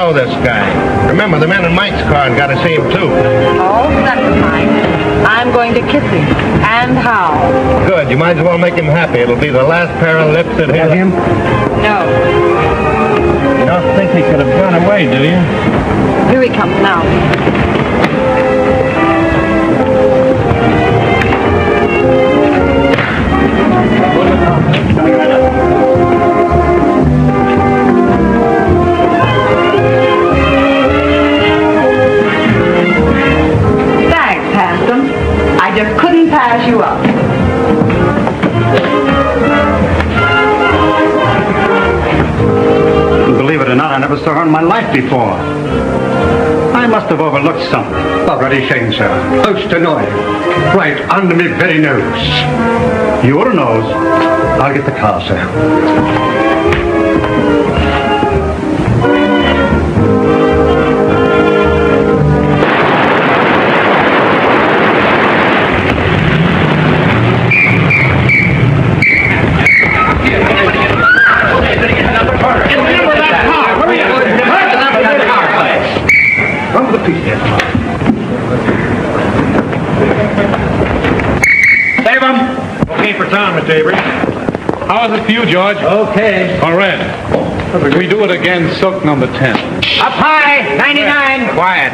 know this guy. Remember, the men in Mike's car got to see him, too. Oh, that's fine. I'm going to kiss him. And how? Good. You might as well make him happy. It'll be the last pair of lips that hit him. No. You don't think he could have gone away, do you? Here he comes now. Thanks, handsome. I just couldn't pass you up. Believe it or not, I never saw her in my life before. I must have overlooked something. Already shame, sir. Most annoying. Right under me very nose. Your nose? I'll get the car, sir. Save him! Okay for town, Mr. Avery. How is it for you, George? Okay. All right. We do it again, silk number 10. Up high, 99. Quiet.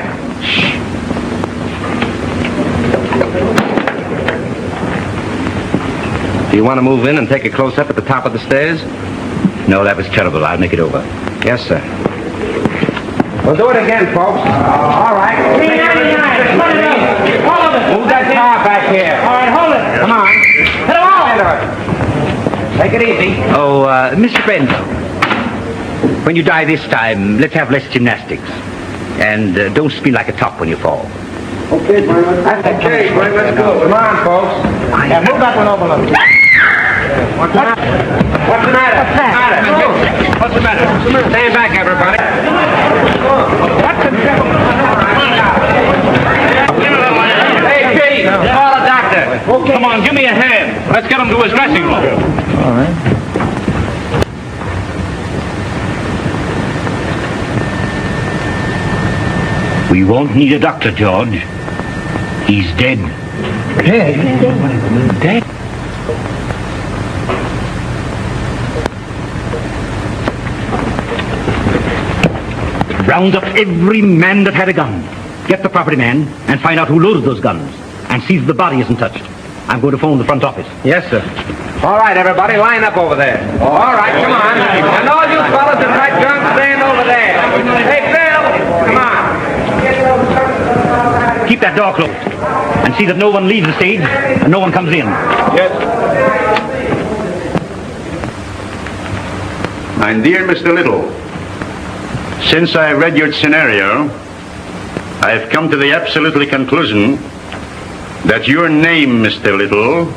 Do you want to move in and take a close-up at the top of the stairs? No, that was terrible. I'll make it over. Yes, sir. We'll do it again, folks. All right. 399. Put it up. All of it. Move that car back here. All right, hold it. Come on. Hit them all into it. Take it easy. Oh, Mr. Brent, when you die this time, let's have less gymnastics. And don't spin like a top when you fall. Okay, Brent. That's okay, Brent. Let's go. Come on, folks. Yeah, move that one over a little. What's the matter? What's the matter? What's the matter? Stand back, everybody. What's the matter? Hey, Chief, call a doctor. Okay. Come on, give me a hand. Let's get him to his dressing room. All right. We won't need a doctor, George. He's dead. Dead? Dead? Round up every man that had a gun. Get the property man and find out who loaded those guns. And see that the body isn't touched. I'm going to phone the front office. Yes, sir. All right, everybody, line up over there. All right, come on. And all you fellas in tight guns, stand over there. Hey, Bill, come on. Keep that door closed. And see that no one leaves the stage and no one comes in. Yes. My dear Mr. Little, since I read your scenario, I have come to the absolutely conclusion that your name, Mr. Little,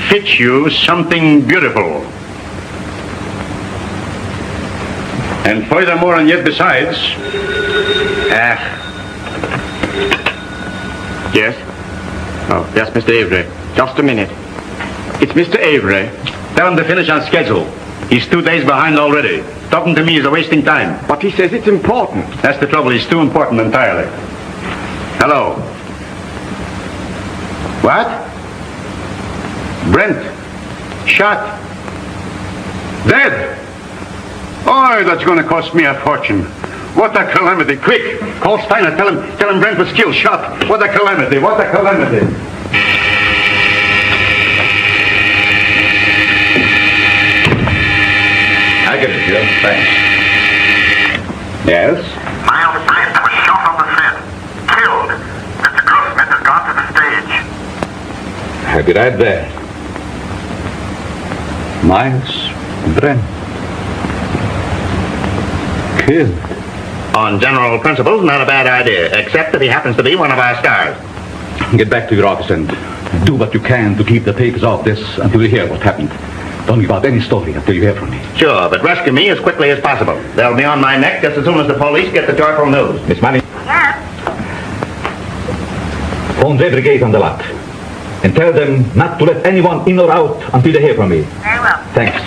fits you something beautiful. And furthermore, and yet besides, Yes? Oh, yes, Mr. Avery. Just a minute. It's Mr. Avery. tell him to finish on schedule. He's 2 days behind already. Talking to me is a wasting time. But he says it's important. That's the trouble. He's too important entirely. Hello. What? Brent. Shot. Dead. Oh, that's going to cost me a fortune. What a calamity. Quick. Call Steiner. Tell him Brent was killed. Shot. What a calamity. What a calamity. I get it, Joe. Thanks. Yes? Miles Brent was shot on the set. Killed. Mr. Grossman has gone to the stage. I'll be right there. Miles Brent. Killed. On general principles, not a bad idea, except that he happens to be one of our stars. Get back to your office and do what you can to keep the papers off this until you hear what happened. Don't give out any story until you hear from me. Sure, but rescue me as quickly as possible. They'll be on my neck just as soon as the police get the joyful news. Miss Marin. Yes? Phone every gate on the lot. And tell them not to let anyone in or out until they hear from me. Very well. Thanks.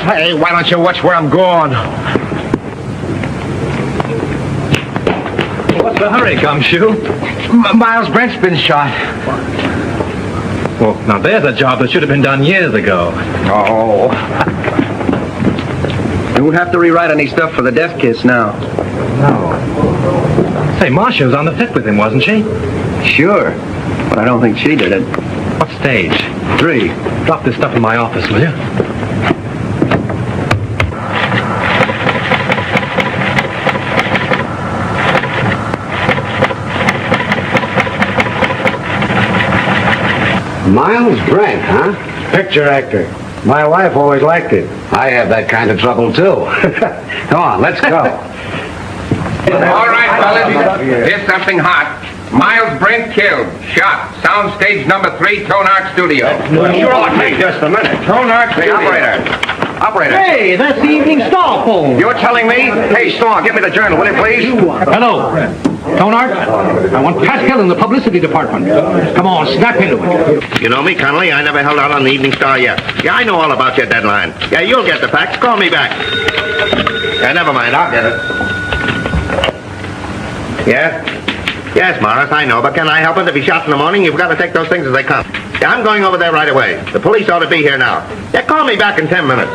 Hey, why don't you watch where I'm going? What's the hurry, Gumshoe? Miles Brent's been shot. Well, now there's a job that should have been done years ago. Oh. You won't have to rewrite any stuff for the death kiss now. No. Say, Marcia was on the set with him, wasn't she? Sure, but I don't think she did it. What stage? 3. Drop this stuff in my office, will you? Miles Brent, huh? Picture actor. My wife always liked it. I have that kind of trouble, too. Come on, let's go. All right, fellas. Here's something hot. Miles Brent killed. Shot. Soundstage number 3, Tonark Studio. Sure, take just a minute. Tonark Hey, Studio. Operator. Hey, that's the Evening Star phone. You're telling me? Hey, Storm, give me the journal, will you, please? Hello. Tonark, I want Pascal in the publicity department. Come on, snap into it. You know me, Connolly. I never held out on the Evening Star yet. Yeah, I know all about your deadline. Yeah, you'll get the facts. Call me back. Yeah, never mind. I'll get it. Yeah? Yes, Morris, I know, but can I help it? If he's shot in the morning, you've got to take those things as they come. Yeah, I'm going over there right away. The police ought to be here now. Yeah, call me back in 10 minutes.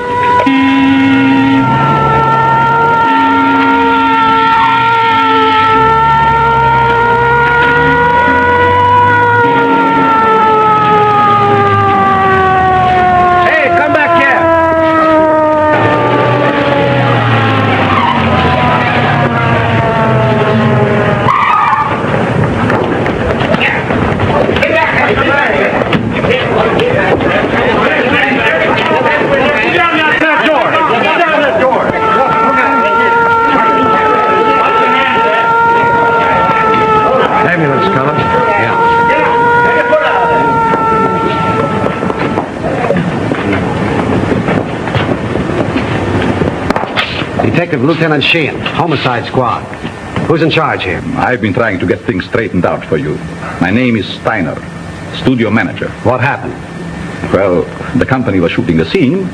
Detective Lieutenant Sheehan, Homicide Squad. Who's in charge here? I've been trying to get things straightened out for you. My name is Steiner, studio manager. What happened? Well, the company was shooting a scene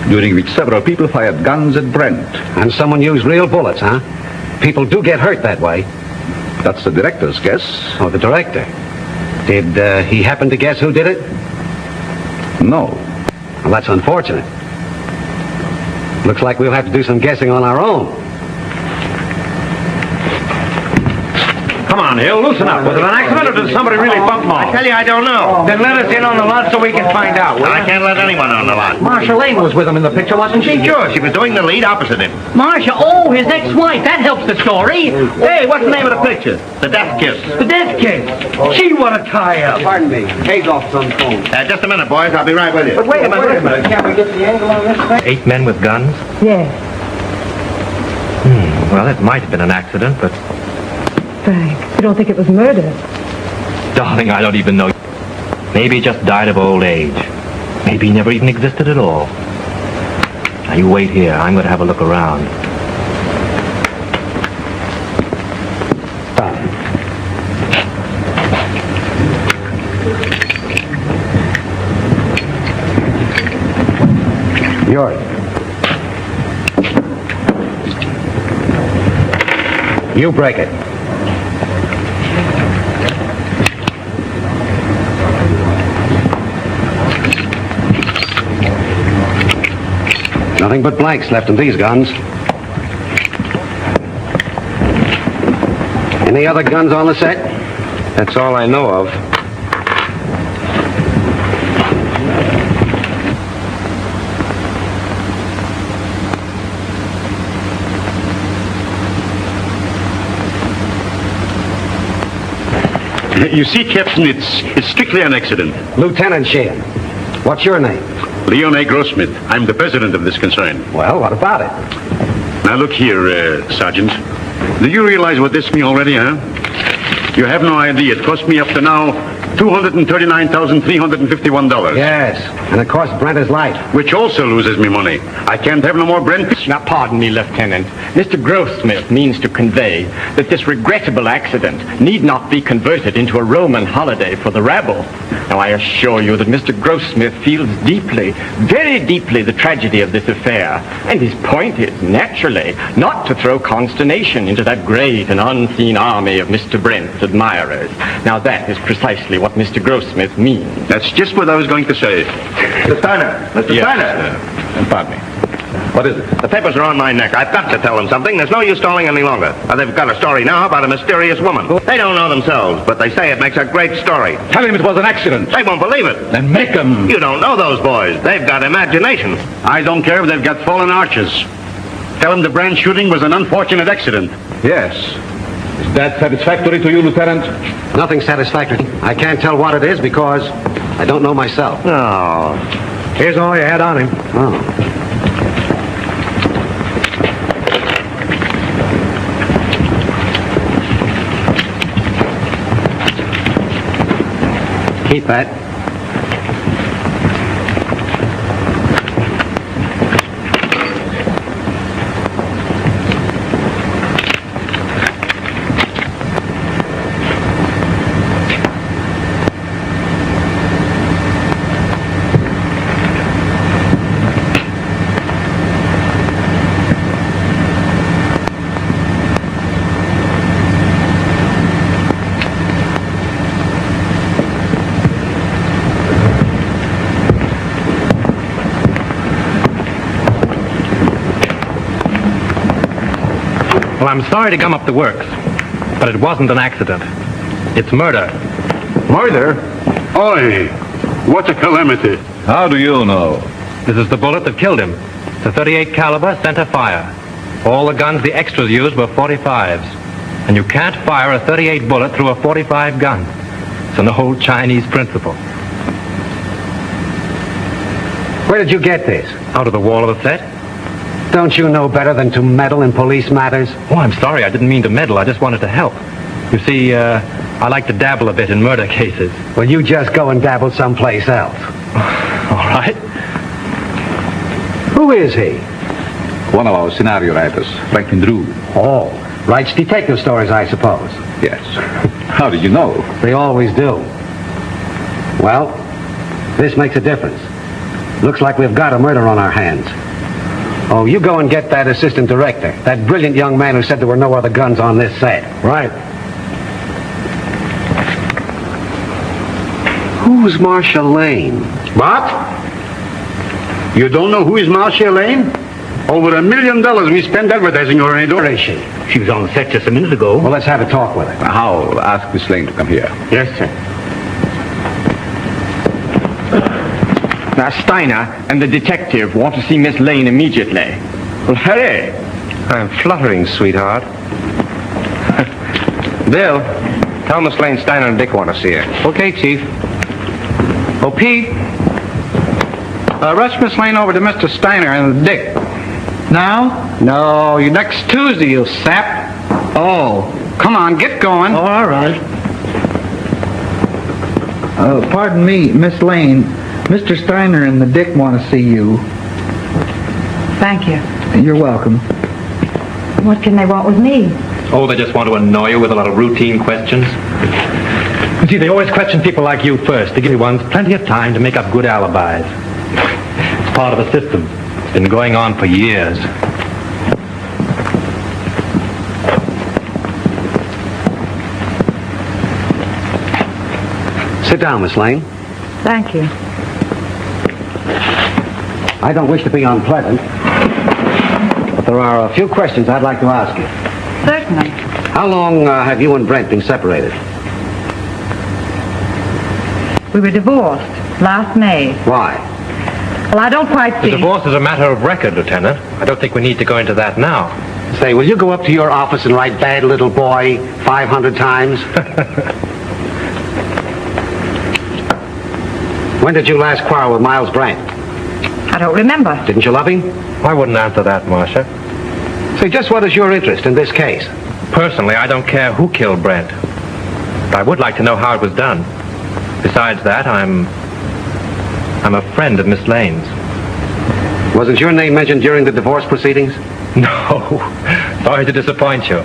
during which several people fired guns at Brent. And someone used real bullets, huh? People do get hurt that way. That's the director's guess. Oh, the director. Did he happen to guess who did it? No. Well, that's unfortunate. Looks like we'll have to do some guessing on our own. Come on, Hill, loosen up. Was it an accident or did somebody really bump him off? I tell you, I don't know. Then let us in on the lot so we can find out. I can't let anyone on the lot. Marcia Lane was with him in the picture, wasn't she? Sure, she was doing the lead opposite him. Marcia, oh, his ex-wife. That helps the story. Hey, what's the name of the picture? The Death Kiss. The death kiss. Gee, what a tie-up. Pardon me. Hazel's on the phone. Just a minute, boys. I'll be right with you. But wait a minute. Can't we get the angle on this thing? 8 men with guns? Yes. Well, it might have been an accident, but... Frank, you don't think it was murder? Darling, I don't even know. Maybe he just died of old age. Maybe he never even existed at all. Now, you wait here. I'm going to have a look around. Yours. You break it. Nothing but blanks left in these guns. Any other guns on the set? That's all I know of. You see, Captain, it's strictly an accident. Lieutenant Sheehan. What's your name? Leon A. Grossmith. I'm the president of this concern. Well, what about it? Now, look here, Sergeant. Do you realize what this means already, huh? You have no idea. It cost me up to now $239,351. Yes, and it cost Brent his life. Which also loses me money. I can't have no more Brent. Now, pardon me, Lieutenant. Mr. Grossmith means to convey that this regrettable accident need not be converted into a Roman holiday for the rabble. Now, I assure you that Mr. Grossmith feels deeply, very deeply, the tragedy of this affair. And his point is, naturally, not to throw consternation into that great and unseen army of Mr. Brent's admirers. Now, that is precisely what Mr. Grossmith means. That's just what I was going to say. Mr. Steiner. Mr. Steiner. Pardon me. What is it? The papers are on my neck. I've got to tell them something. There's no use stalling any longer. They've got a story now about a mysterious woman. They don't know themselves, but they say it makes a great story. Tell him it was an accident. They won't believe it. Then make them. You don't know those boys. They've got imagination. I don't care if they've got fallen arches. Tell them the Brand shooting was an unfortunate accident. Yes. Is that satisfactory to you, Lieutenant? Nothing satisfactory. I can't tell what it is because I don't know myself. Oh. Here's all you had on him. Oh. Keep that. Well, I'm sorry to gum up the works, but it wasn't an accident. It's murder. Murder? Oi, what a calamity. How do you know? This is the bullet that killed him. It's a .38 caliber center fire. All the guns the extras used were .45s. And you can't fire a .38 bullet through a .45 gun. It's an old Chinese principle. Where did you get this? Out of the wall of the set? Don't you know better than to meddle in police matters? Oh, I'm sorry. I didn't mean to meddle. I just wanted to help. You see, I like to dabble a bit in murder cases. Well, you just go and dabble someplace else. All right. Who is he? One of our scenario writers, Franklin Drew. Oh, writes detective stories, I suppose. Yes. How did you know? They always do. Well, this makes a difference. Looks like we've got a murder on our hands. Oh, you go and get that assistant director, that brilliant young man who said there were no other guns on this set. Right. Who's Marcia Lane? What? You don't know who is Marcia Lane? Over $1 million we spent advertising her in. Where is she? She was on the set just a minute ago. Well, let's have a talk with her. I'll ask Miss Lane to come here. Yes, sir. Now, Steiner and the detective want to see Miss Lane immediately. Well, hurry. I'm fluttering, sweetheart. Bill, tell Miss Lane Steiner and Dick want to see her. Okay, Chief. Oh, Pete. Rush Miss Lane over to Mr. Steiner and Dick. Now? No, next Tuesday, you sap. Oh, come on, get going. Oh, all right. Pardon me, Miss Lane. Mr. Steiner and the Dick want to see you. Thank you. You're welcome. What can they want with me? Oh, they just want to annoy you with a lot of routine questions. You see, they always question people like you first to give you ones plenty of time to make up good alibis. It's part of a system. It's been going on for years. Sit down, Miss Lane. Thank you. I don't wish to be unpleasant, but there are a few questions I'd like to ask you. Certainly. How long have you and Brent been separated? We were divorced last May. Why? Well, I don't quite see... The divorce is a matter of record, Lieutenant. I don't think we need to go into that now. Say, will you go up to your office and write "bad little boy" 500 times? When did you last quarrel with Miles Brent? I don't remember. Didn't you love him? I wouldn't answer that, Marcia. Say, just what is your interest in this case? Personally, I don't care who killed Brent. But I would like to know how it was done. Besides that, I'm a friend of Miss Lane's. Wasn't your name mentioned during the divorce proceedings? No. Sorry to disappoint you.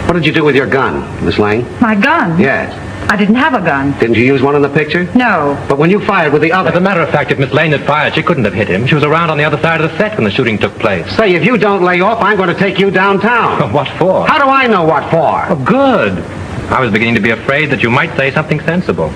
What did you do with your gun, Miss Lane? My gun? Yes. I didn't have a gun. Didn't you use one in the picture? No. But when you fired with the other... As a matter of fact, if Miss Lane had fired, she couldn't have hit him. She was around on the other side of the set when the shooting took place. Say, if you don't lay off, I'm going to take you downtown. What for? How do I know what for? Oh, good. I was beginning to be afraid that you might say something sensible.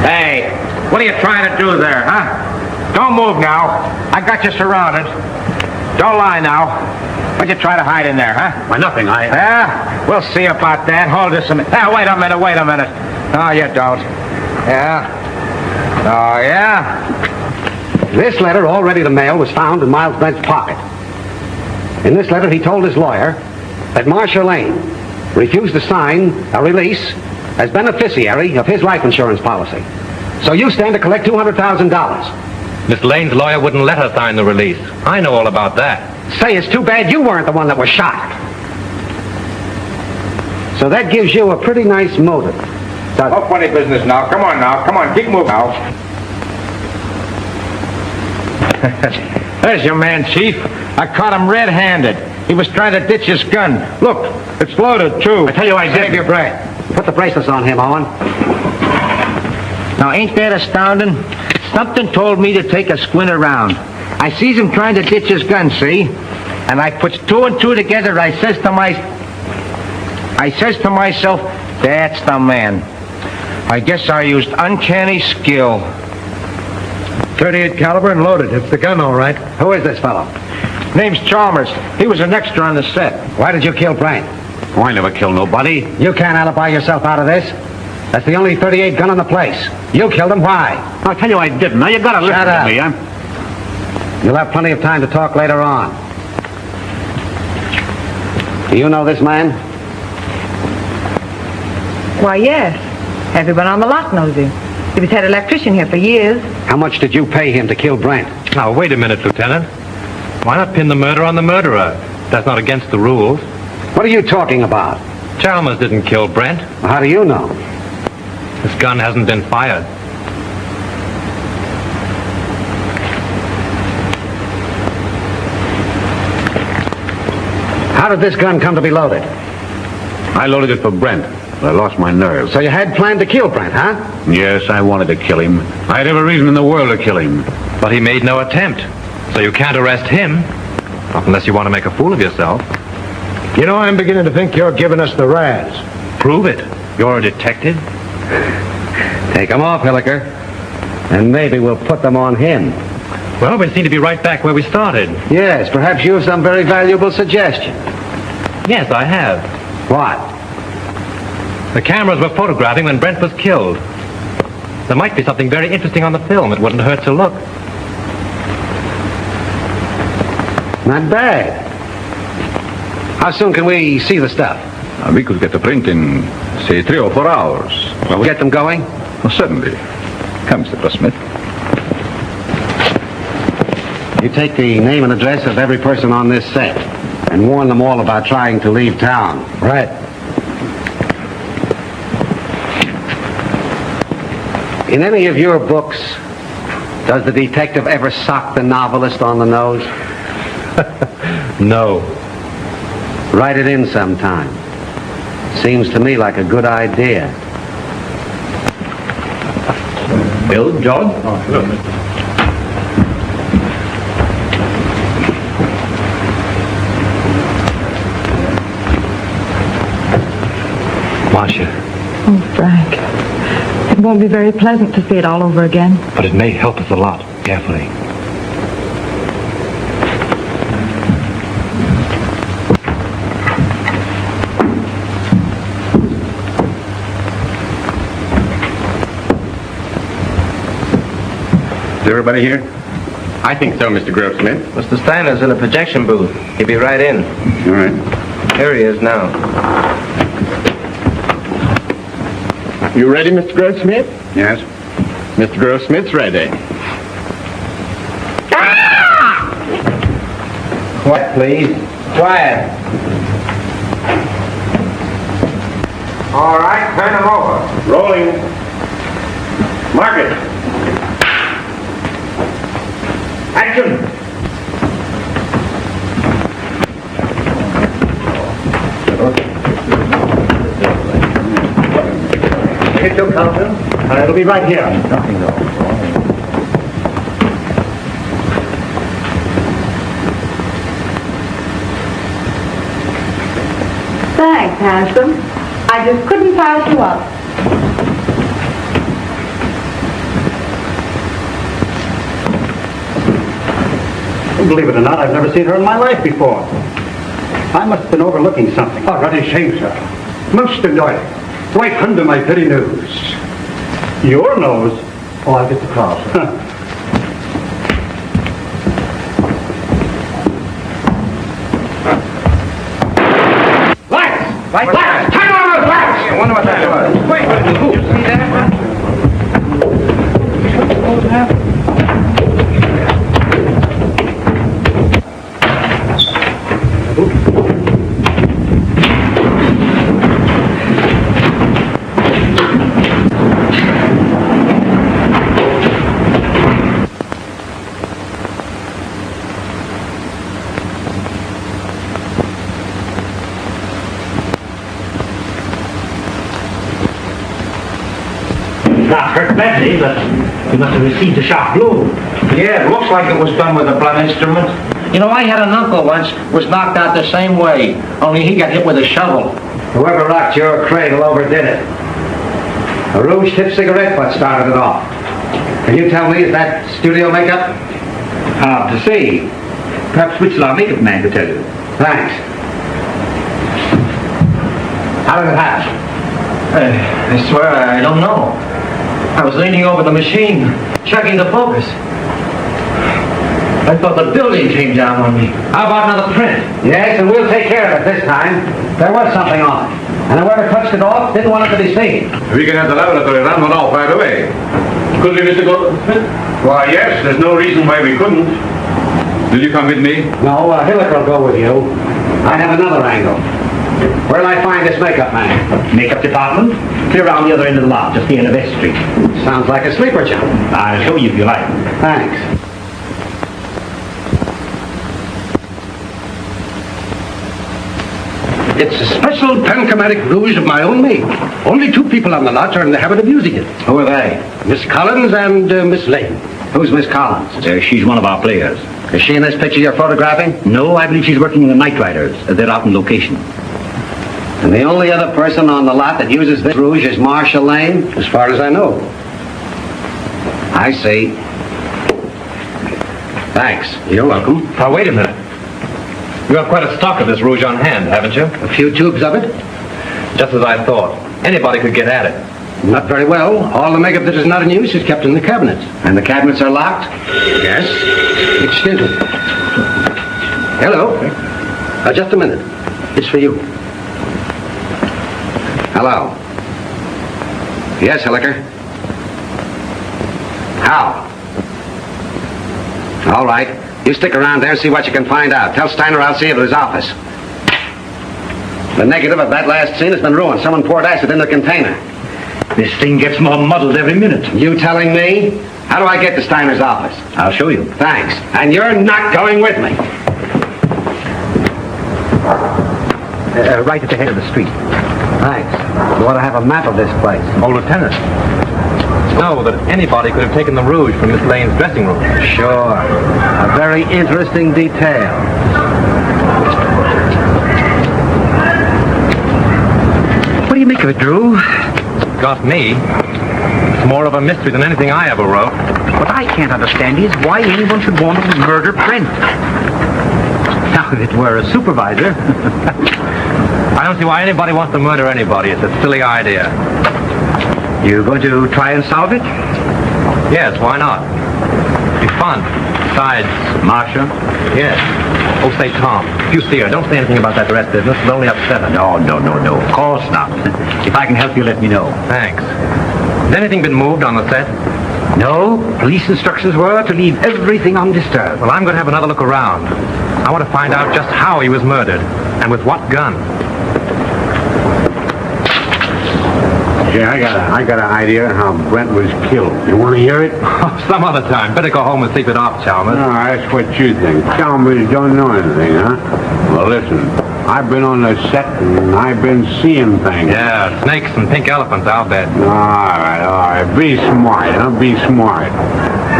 Hey, what are you trying to do there, huh? Don't move now. I got you surrounded. Don't lie now. What'd you try to hide in there, huh? Why, nothing. Yeah? We'll see about that. Hold this a minute. Wait a minute. No, you don't. Yeah? Oh, yeah? This letter, all ready to mail, was found in Miles Brent's pocket. In this letter, he told his lawyer that Marcia Lane refused to sign a release as beneficiary of his life insurance policy. So you stand to collect $200,000. Miss Lane's lawyer wouldn't let her sign the release. I know all about that. Say, it's too bad you weren't the one that was shot. So that gives you a pretty nice motive. No funny business now. Come on, keep moving now. There's your man, Chief. I caught him red-handed. He was trying to ditch his gun. Look, it's loaded, too. I tell you, I did. Save your breath. Put the bracelets on him, Owen. Now, ain't that astounding? Something told me to take a squint around. I sees him trying to ditch his gun, see? And I puts two and two together. I says to myself, that's the man. I guess I used uncanny skill. 38 caliber and loaded. It's the gun, all right. Who is this fellow? Name's Chalmers. He was an extra on the set. Why did you kill Brent? Oh, I never killed nobody. You can't alibi yourself out of this. That's the only 38 gun in the place. You killed him. Why? I'll tell you I didn't. Now, you gotta listen to me. You'll have plenty of time to talk later on. Do you know this man? Why, yes. Everyone on the lot knows him. He was head electrician here for years. How much did you pay him to kill Brent? Now, wait a minute, Lieutenant. Why not pin the murder on the murderer? That's not against the rules. What are you talking about? Chalmers didn't kill Brent. How do you know? This gun hasn't been fired. How did this gun come to be loaded? I loaded it for Brent, but I lost my nerve. So you had planned to kill Brent, huh? Yes, I wanted to kill him. I had every reason in the world to kill him. But he made no attempt. So you can't arrest him. Not unless you want to make a fool of yourself. You know, I'm beginning to think you're giving us the razz. Prove it. You're a detective. Take them off, Hilliker. And maybe we'll put them on him. Well, we seem to be right back where we started. Yes, perhaps you have some very valuable suggestion. Yes, I have. What? The cameras were photographing when Brent was killed. There might be something very interesting on the film. It wouldn't hurt to look. Not bad. How soon can we see the stuff? We could get the print in, say, 3 or 4 hours. Well, get them going? Oh, certainly. Come, Mr. Grossmith. You take the name and address of every person on this set and warn them all about trying to leave town. Right. In any of your books, does the detective ever sock the novelist on the nose? No. Write it in sometime. Seems to me like a good idea. Bill, John? Oh, hello. Marcia. Oh, Frank. It won't be very pleasant to see it all over again. But it may help us a lot. Carefully. Is everybody here? I think so, Mr. Grossmith. Mr. Steiner's in a projection booth. He'll be right in. All right. Here he is now. You ready, Mr. Grossmith? Yes? Mr. Grossmith's ready. Quiet, please. Quiet. All right, turn them over. Rolling. Mark it. Action. it, Carlton. It'll be right here. Nothing, though. Thanks, handsome. I just couldn't pass you up. Believe it or not, I've never seen her in my life before. I must have been overlooking something. Oh, what a shame, sir. Most annoying. Right under my very nose. Your nose? Oh, I'll get the cross. Lights! Lights! Turn on those lights! I wonder what that was. Wait, did you see that? What happened? Not hurt badly, but you must have received a sharp blow. Yeah, it looks like it was done with a blunt instrument. You know, I had an uncle once was knocked out the same way, only he got hit with a shovel. Whoever rocked your cradle overdid it. A rouge-tipped cigarette butt started it off. Can you tell me, is that studio makeup? Hard to say. Perhaps Whitslaw makeup man could tell you. Thanks. How did it happen? I swear I don't know. I was leaning over the machine, checking the focus. I thought the building came down on me. How about another print? Yes, and we'll take care of it this time. There was something on it. And whoever touched it off didn't want it to be seen. We can have the laboratory run one off right away. Could we, Mr. Gordon? Why, yes. There's no reason why we couldn't. Will you come with me? No, Hilliker will go with you. I have another angle. Where'll I find this makeup man? Makeup department? Clear around the other end of the lot, just here in the West Street. Sounds like a sleeper job. I'll show you if you like. Thanks. It's a special panchromatic rouge of my own make. Only 2 people on the lot are in the habit of using it. Who are they? Miss Collins and Miss Lane. Who's Miss Collins? She's one of our players. Is she in this picture you're photographing? No, I believe she's working in the Night Riders. They're out on location. And the only other person on the lot that uses this rouge is Marcia Lane? As far as I know. I see. Thanks. You're welcome. Now, wait a minute. You have quite a stock of this rouge on hand, haven't you? A few tubes of it? Just as I thought. Anybody could get at it. Not very well. All the makeup that is not in use is kept in the cabinets. And the cabinets are locked? Yes. It's stinted. Hello. Just a minute. It's for you. Hello. Yes, Hilliker. How? All right. You stick around there and see what you can find out. Tell Steiner I'll see you at his office. The negative of that last scene has been ruined. Someone poured acid in the container. This thing gets more muddled every minute. You telling me? How do I get to Steiner's office? I'll show you. Thanks. And you're not going with me. Right at the head of the street. Thanks. You ought to have a map of this place. Oh, Lieutenant. Know that anybody could have taken the rouge from Miss Lane's dressing room. Sure. A very interesting detail. What do you make of it, Drew? Got me. It's more of a mystery than anything I ever wrote. What I can't understand is why anyone should want to murder Brent. Now, if it were a supervisor... I don't see why anybody wants to murder anybody. It's a silly idea. You going to try and solve it? Yes, why not? It'd be fun. Besides... Marcia? Yes. Oh, say, Tom, if you see her, don't say anything about that red business. It'll only upset her. No. Of course not. If I can help you, let me know. Thanks. Has anything been moved on the set? No. Police instructions were to leave everything undisturbed. Well, I'm going to have another look around. I want to find out just how he was murdered and with what gun. Yeah, I got an idea how Brent was killed. You want to hear it? Some other time. Better go home and sleep it off, Chalmers. No, that's what you think. Chalmers don't know anything, huh? Well, listen. I've been on the set and I've been seeing things. Yeah, snakes and pink elephants, I'll bet. All right. Be smart, huh? Be smart.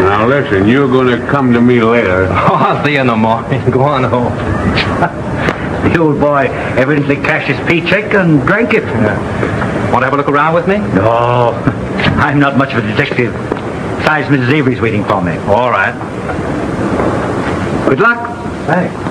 Now listen, you're gonna come to me later. Oh, I'll see you in the morning. Go on home. The old boy evidently cashed his paycheck and drank it. Yeah. Want to have a look around with me? No, I'm not much of a detective. Besides, Mrs. Avery's waiting for me. All right. Good luck. Thanks.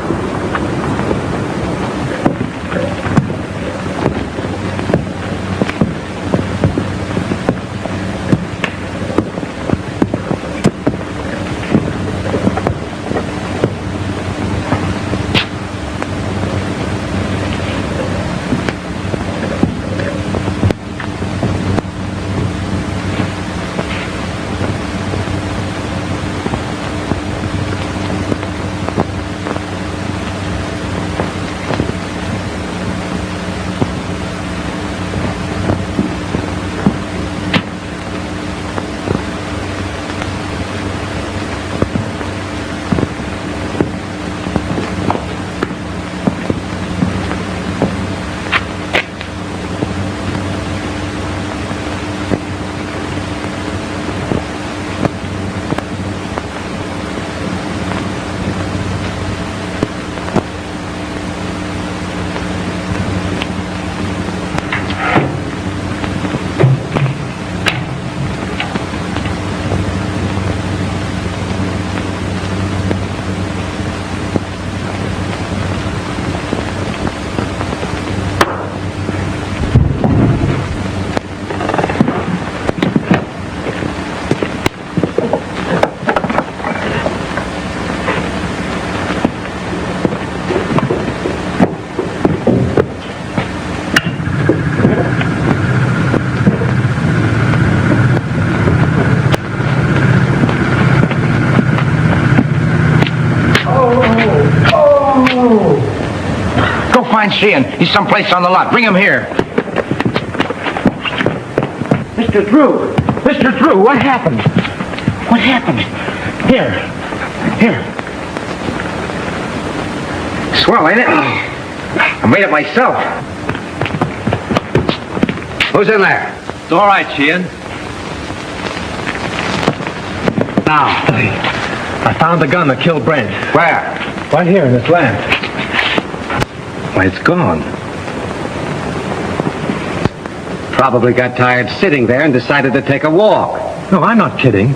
Find Sheehan. He's someplace on the lot. Bring him here. Mr. Drew! Mr. Drew, what happened? What happened? Here. Swell, ain't it? I made it myself. Who's in there? It's all right, Sheehan. Now. I found the gun that killed Brent. Where? Right here in this lamp. Why, it's gone. Probably got tired sitting there and decided to take a walk. No, I'm not kidding.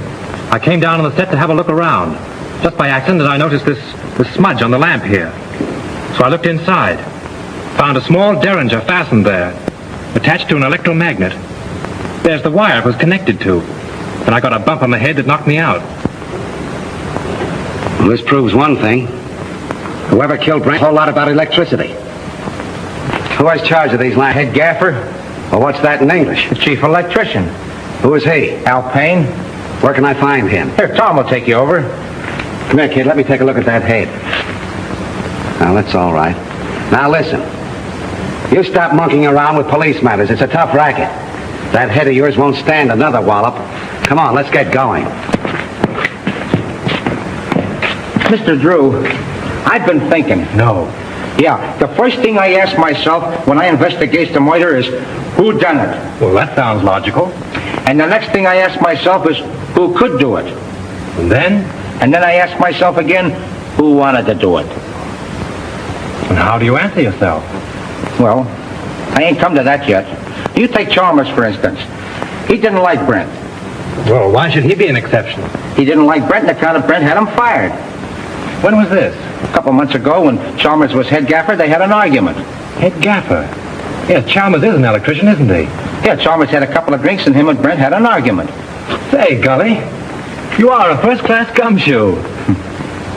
I came down on the set to have a look around. Just by accident, I noticed this smudge on the lamp here. So I looked inside. Found a small derringer fastened there, attached to an electromagnet. There's the wire it was connected to. And I got a bump on the head that knocked me out. Well, this proves one thing. Whoever killed Brent, a whole lot about electricity. Who has charge of these lamps? Head gaffer, Well, what's that in English? the chief electrician. Who is he? Al Payne. Where can I find him? Here, Tom will take you over. Come here, kid. Let me take a look at that head. Now, that's all right. Now, listen. You stop monkeying around with police matters. It's a tough racket. That head of yours won't stand another wallop. Come on, let's get going. Mr. Drew, I've been thinking. No. Yeah, the first thing I ask myself when I investigate the murder is, who done it? Well, that sounds logical. And the next thing I ask myself is, who could do it? And then? And then I ask myself again, who wanted to do it? And how do you answer yourself? Well, I ain't come to that yet. You take Chalmers, for instance. He didn't like Brent. Well, why should he be an exception? He didn't like Brent on account of Brent had him fired. When was this? A couple months ago, when Chalmers was head gaffer, they had an argument. Head gaffer? Yes, Chalmers is an electrician, isn't he? Yeah, Chalmers had a couple of drinks and him and Brent had an argument. Say, Gully, you are a first-class gumshoe.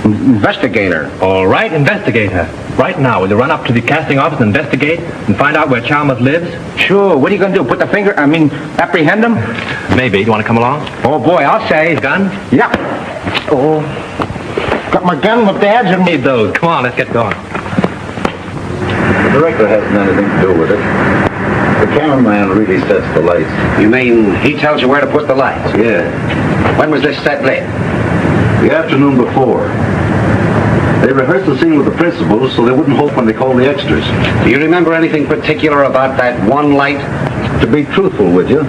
Investigator. All right, investigator. Right now, will you run up to the casting office and investigate and find out where Chalmers lives? Sure. What are you going to do? Apprehend him? Maybe. You want to come along? Oh, boy, I'll say. Gun? Yeah. Oh. Got my gun with Dad's and Need those. Come on, let's get going. The director hasn't anything to do with it. The cameraman really sets the lights. You mean he tells you where to put the lights? Yeah. When was this set lit? The afternoon before. They rehearsed the scene with the principals so they wouldn't hope when they called the extras. Do you remember anything particular about that one light? To be truthful with you,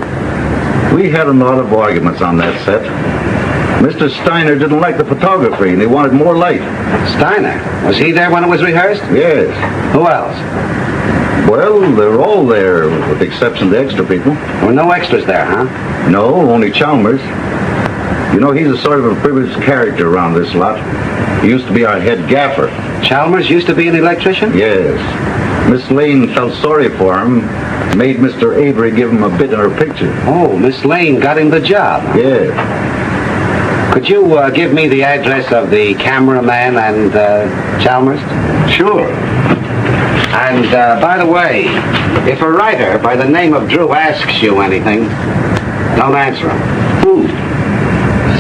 we had a lot of arguments on that set. Mr. Steiner didn't like the photography and he wanted more light. Steiner? Was he there when it was rehearsed? Yes. Who else? Well, they're all there, with the exception of the extra people. There were no extras there, huh? No, only Chalmers. You know, he's a sort of a privileged character around this lot. He used to be our head gaffer. Chalmers used to be an electrician? Yes. Miss Lane felt sorry for him, made Mr. Avery give him a bit in her picture. Oh, Miss Lane got him the job. Yeah. Could you give me the address of the cameraman and Chalmers? Sure. And, by the way, if a writer by the name of Drew asks you anything, don't answer him.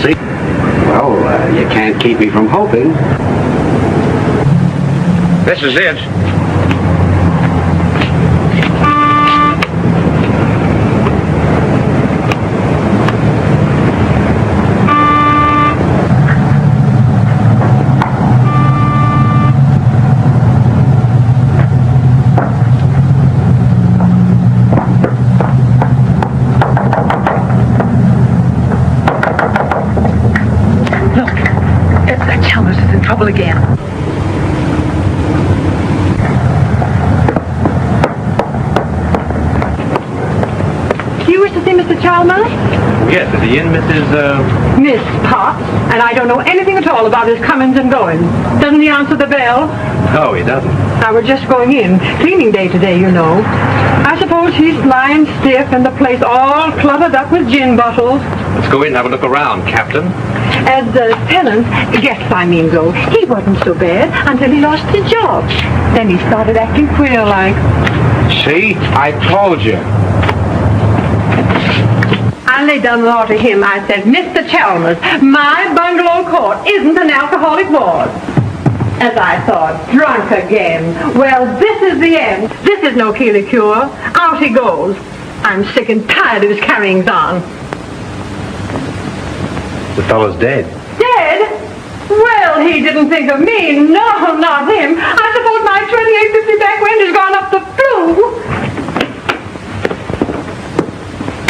See? Well, you can't keep me from hoping. This is it. Trouble again. You wish to see Mr. Chalmers? Yes, is he in, Mrs. Miss Potts, and I don't know anything at all about his comings and goings. Doesn't he answer the bell? No, he doesn't. Now, we're just going in. Cleaning day today, you know. I suppose he's lying stiff and the place all cluttered up with gin bottles. Let's go in and have a look around, Captain. As tenant, guests I mean though, he wasn't so bad until he lost his job. Then he started acting queer-like. See? I told you. I laid down the law to him. I said, Mr. Chalmers, my bungalow court isn't an alcoholic ward. As I thought, drunk again. Well, this is the end. This is no Keeley cure. Out he goes. I'm sick and tired of his carryings on. The fellow's dead. Dead? Well, he didn't think of me. No, not him. I suppose my 2850 back wind has gone up the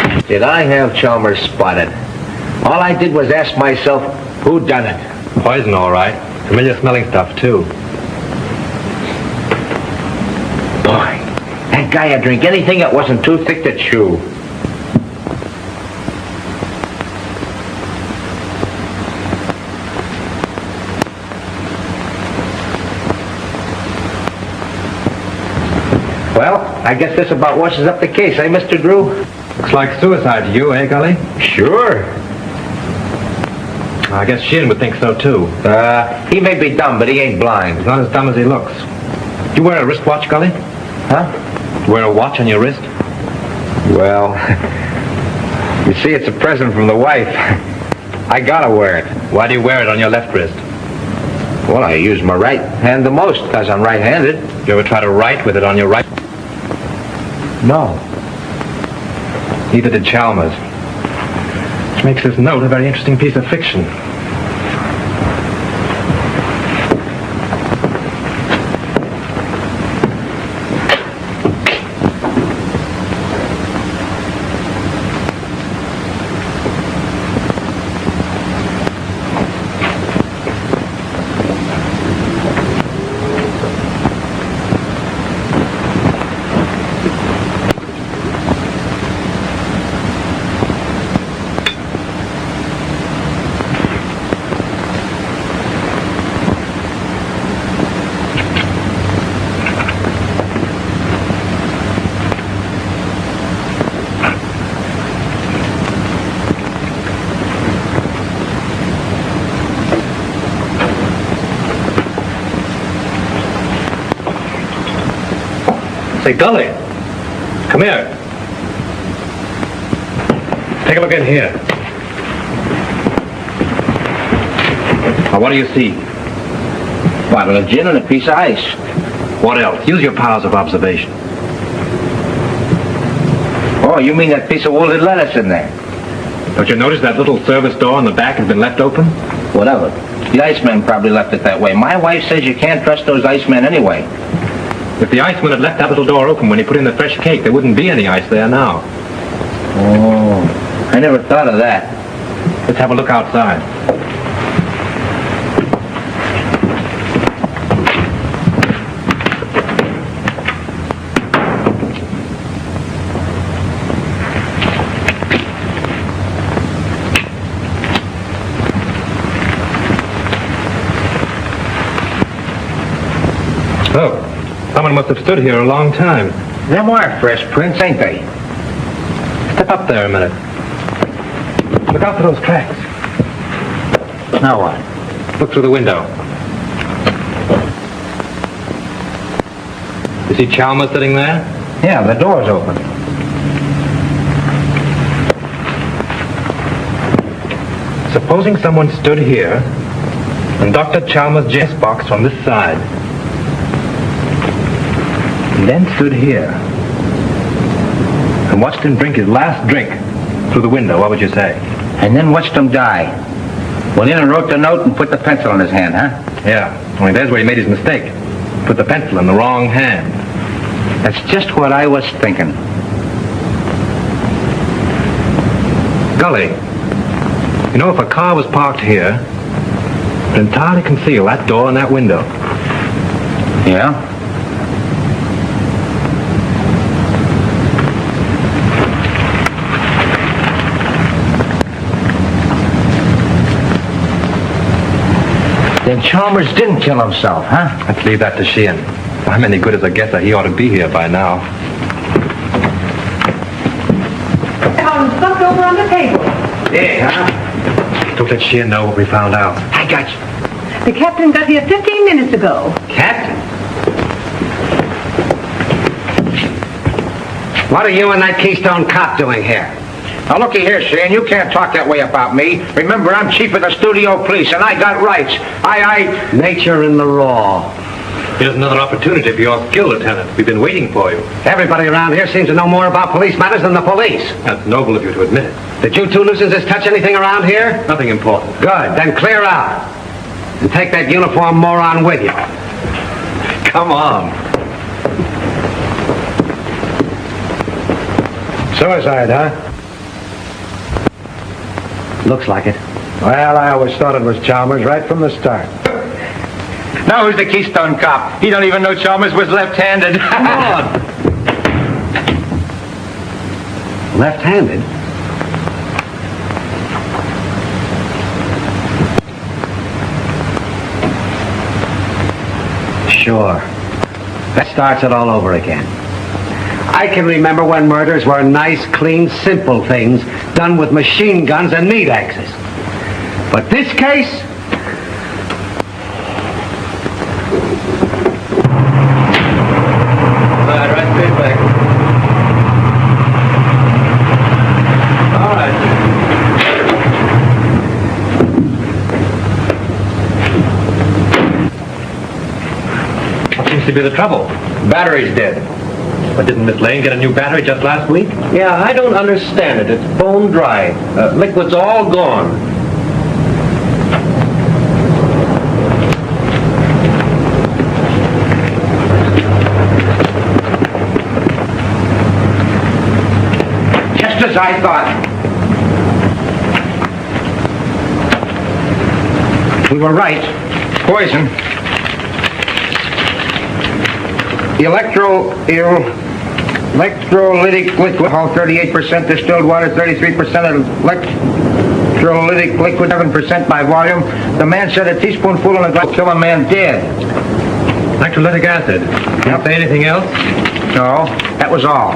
flue. Did I have Chalmers spotted? All I did was ask myself, who done it? Poison, all right. Familiar smelling stuff, too. Boy, that guy'd drink anything that wasn't too thick to chew. Well, I guess this about washes up the case, eh, Mr. Drew? Looks like suicide to you, eh, Gully? Sure. I guess Shin would think so, too. He may be dumb, but he ain't blind. He's not as dumb as he looks. You wear a wristwatch, Gully? Huh? You wear a watch on your wrist? Well, you see, it's a present from the wife. I gotta wear it. Why do you wear it on your left wrist? Well, I use my right hand the most, because I'm right-handed. You ever try to write with it on your right? No. Neither did Chalmers. Which makes this note a very interesting piece of fiction. Say, Gully, come here. Take a look in here. Now, what do you see? Bottle of gin and a piece of ice. What else? Use your powers of observation. Oh, you mean that piece of wilted lettuce in there? Don't you notice that little service door in the back has been left open? Whatever. The Iceman probably left it that way. My wife says you can't trust those Icemen anyway. If the Iceman had left that little door open when he put in the fresh cake, there wouldn't be any ice there now. Oh, I never thought of that. Let's have a look outside. Oh, someone must have stood here a long time. Them are fresh prints, ain't they? Step up there a minute. Look out for those tracks. Now what? Look through the window. You see Chalmers sitting there? Yeah, the door's open. Supposing someone stood here and Dr. Chalmers' Jess box from this side. And then stood here and watched him drink his last drink through the window, what would you say? And then watched him die. Well, Lynn wrote the note and put the pencil in his hand, huh? Yeah, only there's where he made his mistake. Put the pencil in the wrong hand. That's just what I was thinking. Golly, you know, if a car was parked here, it would entirely conceal that door and that window. Yeah? Then Chalmers didn't kill himself, huh? Let's leave that to Sheehan. If I'm any good as a guesser, he ought to be here by now. Found stuff over on the table. Yeah, huh? Don't let Sheehan know what we found out. I got you. The captain got here 15 minutes ago. Captain? What are you and that Keystone cop doing here? Now, looky here, Sheehan, you can't talk that way about me. Remember, I'm chief of the studio police, and I got rights. Nature in the raw. Here's another opportunity for your skill, Lieutenant. We've been waiting for you. Everybody around here seems to know more about police matters than the police. That's noble of you to admit it. Did you two nuisances touch anything around here? Nothing important. Good, then clear out. And take that uniform moron with you. Come on. Suicide, huh? Looks like it. Well, I always thought it was Chalmers right from the start. Now who's the Keystone cop? He don't even know Chalmers was left-handed. Come on. Left-handed? Sure. That starts it all over again. I can remember when murders were nice, clean, simple things done with machine guns and meat axes. But this case... Right straight back. All right. What seems to be the trouble? Battery's dead. But didn't Miss Lane get a new battery just last week? Yeah, I don't understand it. It's bone dry. Liquid's all gone. Just as I thought. We were right. Poison. Electrolytic liquid, alcohol 38%, distilled water 33%, electrolytic liquid 7% by volume. The man said a teaspoonful in a glass will kill a man dead. Electrolytic acid. Didn't say anything else? No, that was all.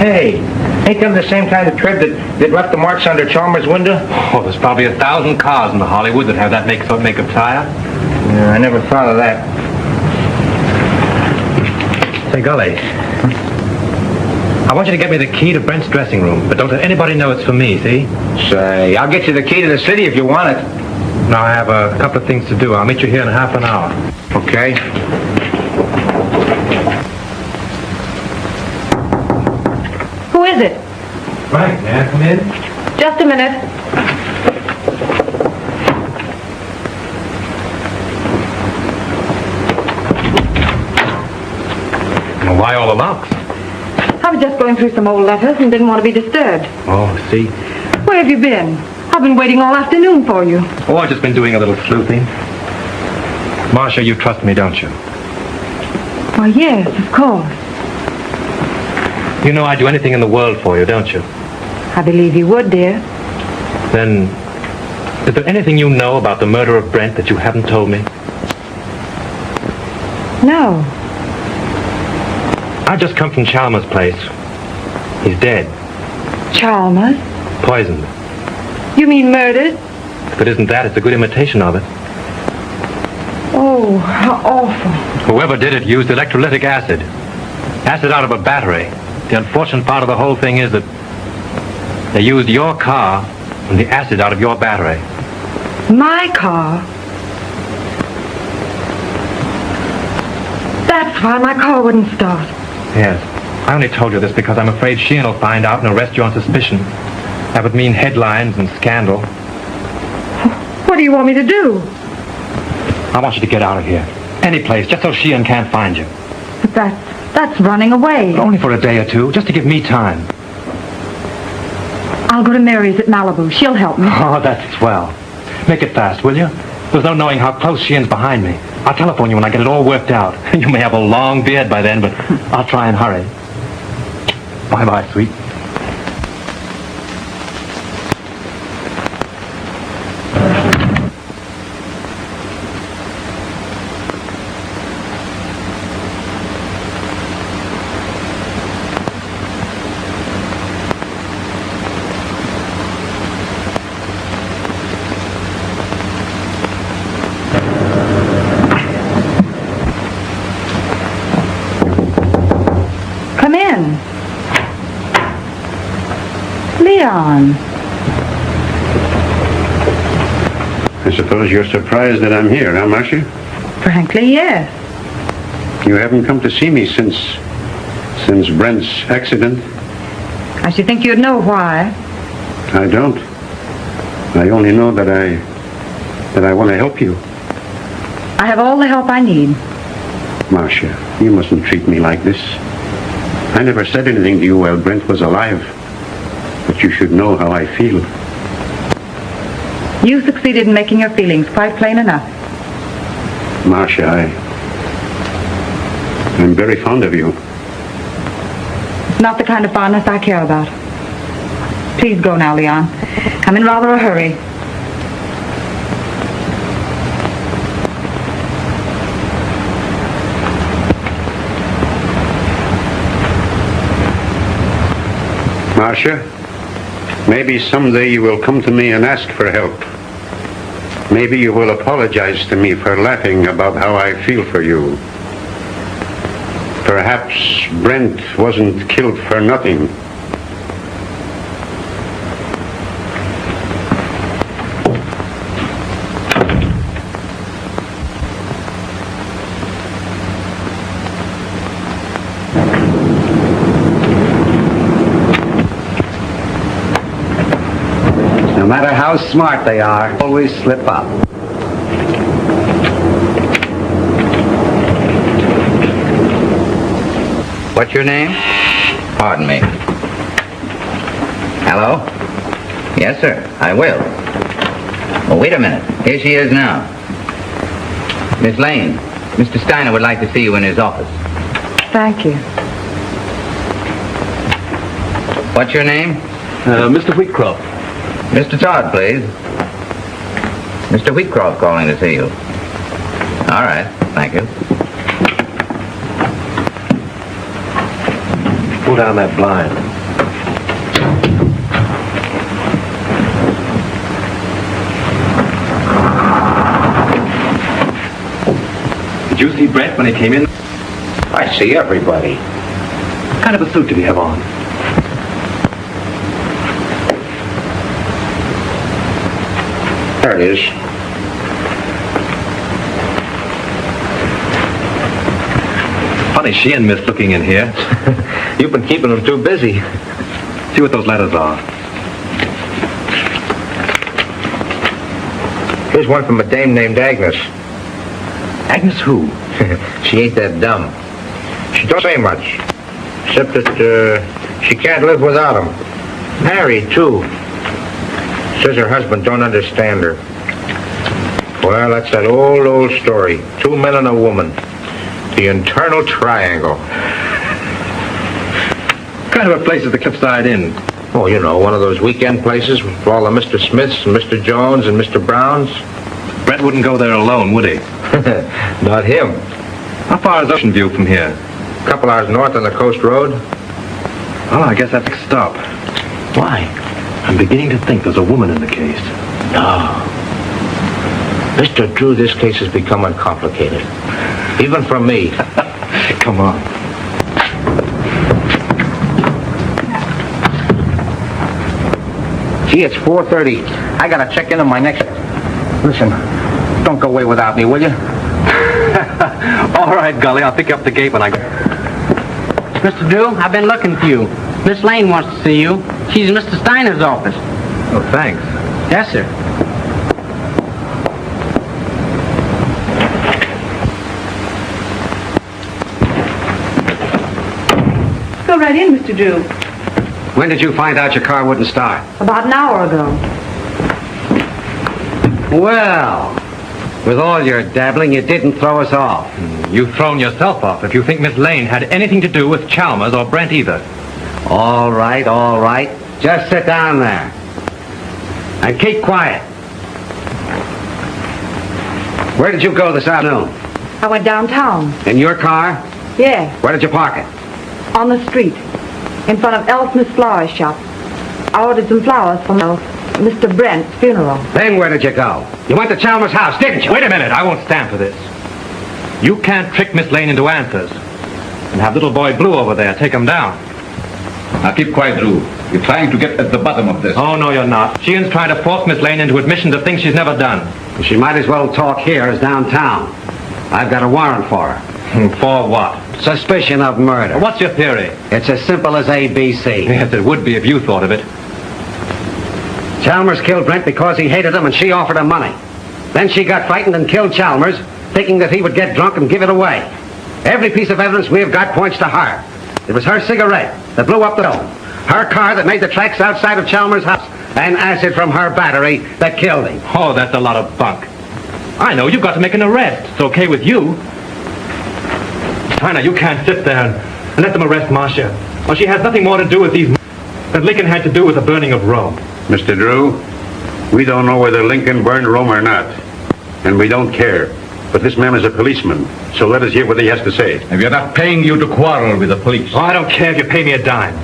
Hey, ain't them the same kind of tread that left the marks under Chalmers' window? Oh, there's probably 1,000 cars in Hollywood that have that make of tire. Yeah, I never thought of that. Say, Gully, I want you to get me the key to Brent's dressing room, but don't let anybody know it's for me, see? Say, I'll get you the key to the city if you want it. Now I have a couple of things to do. I'll meet you here in half an hour. Okay. Who is it? Frank, may I come in? Just a minute. Well, why all the locks? I was just going through some old letters and didn't want to be disturbed. Oh, see? Where have you been? I've been waiting all afternoon for you. Oh, I've just been doing a little sleuthing. Marcia, you trust me, don't you? Why, yes, of course. You know I'd do anything in the world for you, don't you? I believe you would, dear. Then, is there anything you know about the murder of Brent that you haven't told me? No. I just come from Chalmers' place. He's dead. Chalmers? Poisoned. You mean murdered? If it isn't that, it's a good imitation of it. Oh, how awful. Whoever did it used electrolytic acid. Acid out of a battery. The unfortunate part of the whole thing is that they used your car and the acid out of your battery. My car? That's why my car wouldn't start. Yes. I only told you this because I'm afraid Sheehan will find out and arrest you on suspicion. That would mean headlines and scandal. What do you want me to do? I want you to get out of here. Any place, just so Sheehan can't find you. But that's running away. Only for a day or two, just to give me time. I'll go to Mary's at Malibu. She'll help me. Oh, that's swell. Make it fast, will you? There's no knowing how close Sheehan's behind me. I'll telephone you when I get it all worked out. You may have a long beard by then, but I'll try and hurry. Bye-bye, sweet. Come in. Leon. I suppose you're surprised that I'm here, huh, Marcia? Frankly, yes. You haven't come to see me since Brent's accident? I should think you'd know why. I don't. I only know that I want to help you. I have all the help I need. Marcia, you mustn't treat me like this. I never said anything to you while Brent was alive. But you should know how I feel. You succeeded in making your feelings quite plain enough. Marcia, I'm very fond of you. It's not the kind of fondness I care about. Please go now, Leon. I'm in rather a hurry. Marcia, maybe someday you will come to me and ask for help. Maybe you will apologize to me for laughing about how I feel for you. Perhaps Brent wasn't killed for nothing. No matter how smart they are, always slip up. What's your name? Pardon me. Hello? Yes, sir, I will. Oh, wait a minute. Here she is now. Miss Lane, Mr. Steiner would like to see you in his office. Thank you. What's your name? Mr. Wheatcroft. Mr. Todd, please. Mr. Wheatcroft calling to see you. All right, thank you. Pull down that blind. Did you see Brent when he came in? I see everybody. What kind of a suit did he have on? There it is. Funny she and Miss looking in here. You've been keeping them too busy. See what those letters are. Here's one from a dame named Agnes. Agnes who? She ain't that dumb. She don't say much, except that she can't live without him. Married, too. Says her husband don't understand her. Well, that's that old story. 2 men and a woman. The internal triangle. What kind of a place is the Cliffside Inn? Oh, you know, one of those weekend places with all the Mr. Smiths and Mr. Jones and Mr. Browns. Brett wouldn't go there alone, would he? Not him. How far is Ocean View from here? A couple hours north on the Coast Road. Oh, I guess that's a stop. Why? I'm beginning to think there's a woman in the case. No. Mr. Drew, this case has become uncomplicated. Even for me. Come on. Gee, it's 4:30. I gotta check in on my next... Listen, don't go away without me, will you? All right, Gully, I'll pick you up the gate when I go. Mr. Drew, I've been looking for you. Miss Lane wants to see you. She's in Mr. Steiner's office. Oh, thanks. Yes, sir. Go right in, Mr. Drew. When did you find out your car wouldn't start? About an hour ago. Well, with all your dabbling, you didn't throw us off. You've thrown yourself off if you think Miss Lane had anything to do with Chalmers or Brent either. All right, all right. Just sit down there. And keep quiet. Where did you go this afternoon? I went downtown. In your car? Yeah, Where did you park it? on the street, in front of Elsmith's flower shop. I ordered some flowers for Mr. Brent's funeral. Then where did you go? You went to Chalmers' house, didn't you? Wait a minute, I won't stand for this. You can't trick Miss Lane into answers. And have little boy Blue over there take him down. Now keep quiet, Drew. You're trying to get at the bottom of this. Oh, no, you're not. Sheehan's trying to force Miss Lane into admissions of things she's never done. She might as well talk here as downtown. I've got a warrant for her. For what? Suspicion of murder. What's your theory? It's as simple as ABC. Yes, it would be if you thought of it. Chalmers killed Brent because he hated him and she offered him money. Then she got frightened and killed Chalmers, thinking that he would get drunk and give it away. Every piece of evidence we have got points to her. It was her cigarette that blew up the dome, her car that made the tracks outside of Chalmers' house, and acid from her battery that killed him. Oh, that's a lot of bunk. I know, you've got to make an arrest. It's okay with you. Steiner, you can't sit there and let them arrest Marcia. Well, she has nothing more to do with these that Lincoln had to do with the burning of Rome. Mr. Drew, we don't know whether Lincoln burned Rome or not, and we don't care. But this man is a policeman, so let us hear what he has to say. If you're not paying you to quarrel with the police. Oh, I don't care if you pay me a dime.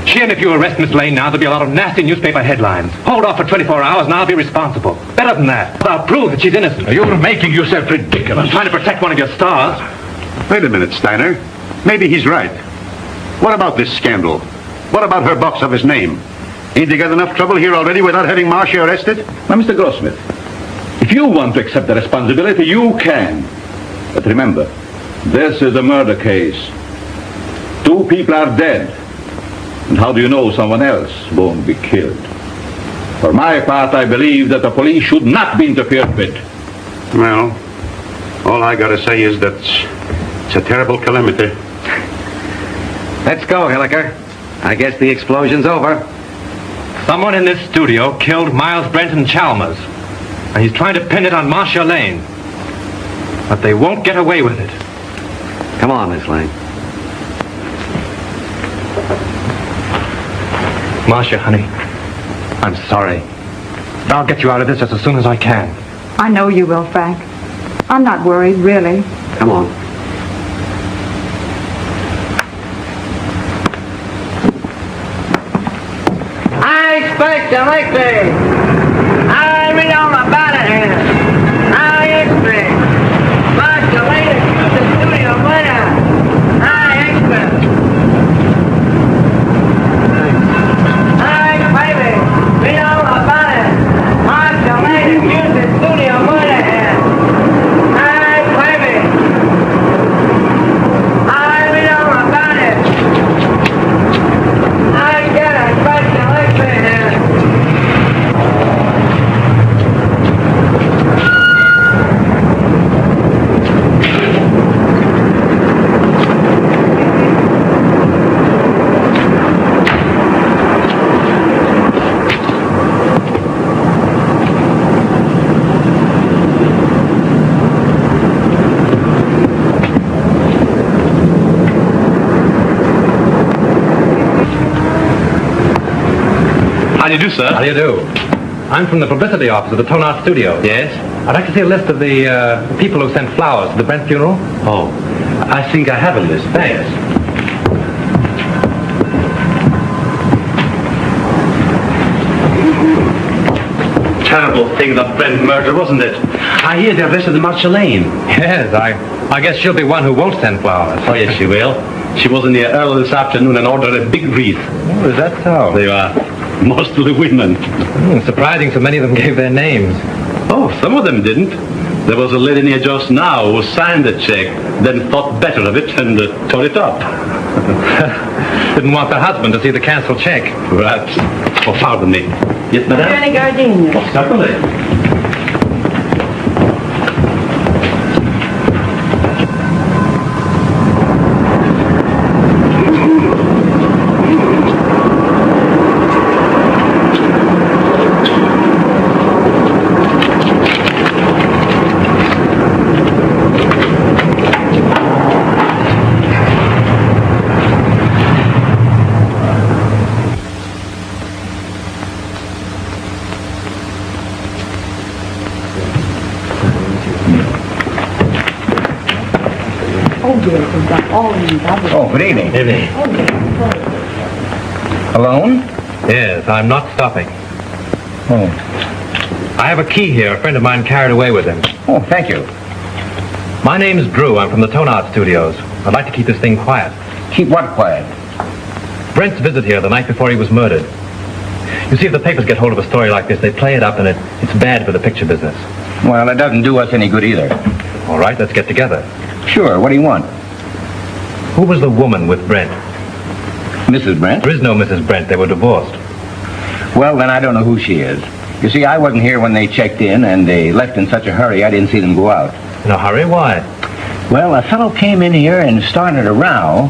Sheehan, if you arrest Miss Lane now, there'll be a lot of nasty newspaper headlines. Hold off for 24 hours and I'll be responsible. Better than that. I'll prove that she's innocent. You're making yourself ridiculous. I'm trying to protect one of your stars. Wait a minute, Steiner. Maybe he's right. What about this scandal? What about her box of his name? Ain't they got enough trouble here already without having Marcia arrested? Now, Mr. Grossmith, if you want to accept the responsibility, you can. But remember, this is a murder case. 2 people are dead. And how do you know someone else won't be killed? For my part, I believe that the police should not be interfered with. Well, all I gotta say is that it's a terrible calamity. Let's go, Hilliker. I guess the explosion's over. Someone in this studio killed Miles Brenton Chalmers. And he's trying to pin it on Marcia Lane. But they won't get away with it. Come on, Miss Lane. Marcia, honey, I'm sorry. I'll get you out of this as soon as I can. I know you will, Frank. I'm not worried, really. Come on. I expect to make this. I read all about it here. I expect. But the latest to the studio winner. I expect. I baby. Read all about it. But the latest to the studio winner here. I baby. I How do you do, sir? How do you do? I'm from the publicity office of the Tone Art Studio. Yes? I'd like to see a list of the people who sent flowers to the Brent funeral. Oh, I think I have a list. Thanks. Terrible thing, the Brent murder, wasn't it? I hear they arrested the Marceline. Yes, I guess she'll be one who won't send flowers. Oh, yes, she will. She was in here early this afternoon and ordered a big wreath. Oh, is that so? They are mostly women. Surprising so many of them gave their names. Oh, some of them didn't. There was a lady near just now who signed the check, then thought better of it and tore it up. Didn't want her husband to see the cancelled check. Perhaps. Oh, pardon me. Yes, madame? Any gardenias? Oh, certainly. Oh, good evening. Evening. Alone? Yes, I'm not stopping. Oh. I have a key here. A friend of mine carried away with him. Oh, thank you. My name's Drew. I'm from the Tone Art Studios. I'd like to keep this thing quiet. Keep what quiet? Brent's visit here the night before he was murdered. You see, if the papers get hold of a story like this, they play it up, and it's bad for the picture business. Well, it doesn't do us any good either. All right, let's get together. Sure, what do you want? Who was the woman with Brent? Mrs. Brent? There is no Mrs. Brent. They were divorced. Well, then I don't know who she is. You see, I wasn't here when they checked in, and they left in such a hurry I didn't see them go out. In a hurry? Why? Well, a fellow came in here and started a row,